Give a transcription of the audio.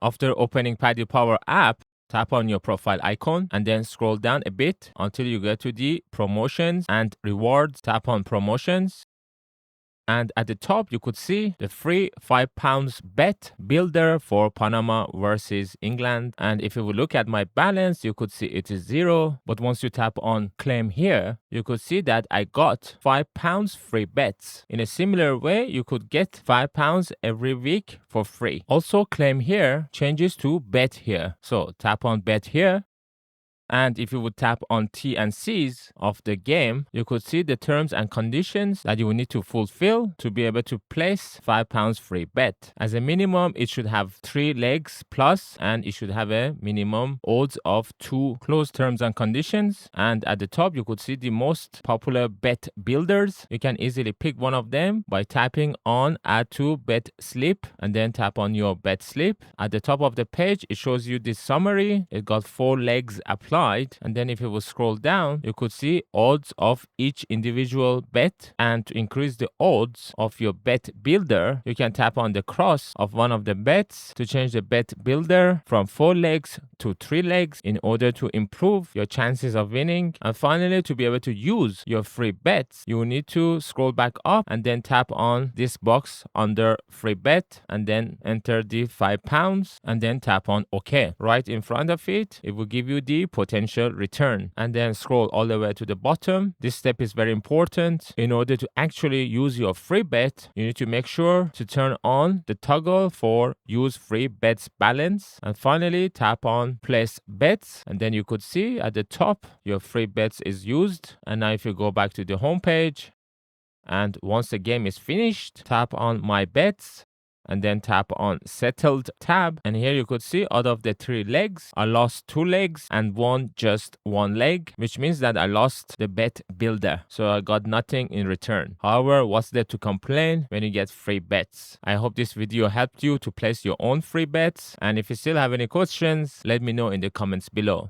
After opening Paddy Power app, tap on your profile icon and then scroll down a bit until you get to the promotions and rewards. Tap on promotions. And at the top, you could see the free £5 bet builder for Panama versus England. And if you would look at my balance, you could see it is 0. But once you tap on claim here, you could see that I got £5 free bets. In a similar way, you could get £5 every week for free. Also, claim here changes to bet here. So tap on bet here. And if you would tap on T and C's of the game, you could see the terms and conditions that you will need to fulfill to be able to place £5 free bet. As a minimum, it should have 3 legs plus, and it should have a minimum odds of 2 closed terms and conditions. And at the top, you could see the most popular bet builders. You can easily pick one of them by tapping on add to bet slip and then tap on your bet slip. At the top of the page, it shows you this summary. It got 4 legs applied. And then if you will scroll down, you could see odds of each individual bet. And to increase the odds of your bet builder, you can tap on the cross of one of the bets to change the bet builder from 4 legs to 3 legs in order to improve your chances of winning. And finally, to be able to use your free bets, you will need to scroll back up and then tap on this box under free bet and then enter the £5 and then tap on OK. Right in front of it, it will give you the potential return, and then scroll all the way to the bottom. This step is very important. In order to actually use your free bet, you need to make sure to turn on the toggle for use free bets balance, and finally tap on place bets, and then you could see at the top your free bets is used. And now if you go back to the home page, and once the game is finished, tap on my bets and then tap on settled tab, and here you could see out of the 3 legs I lost 2 legs and won just 1 leg, which means that I lost the bet builder, so I got nothing in return. However, what's there to complain when you get free bets? I hope this video helped you to place your own free bets, and if you still have any questions, let me know in the comments below.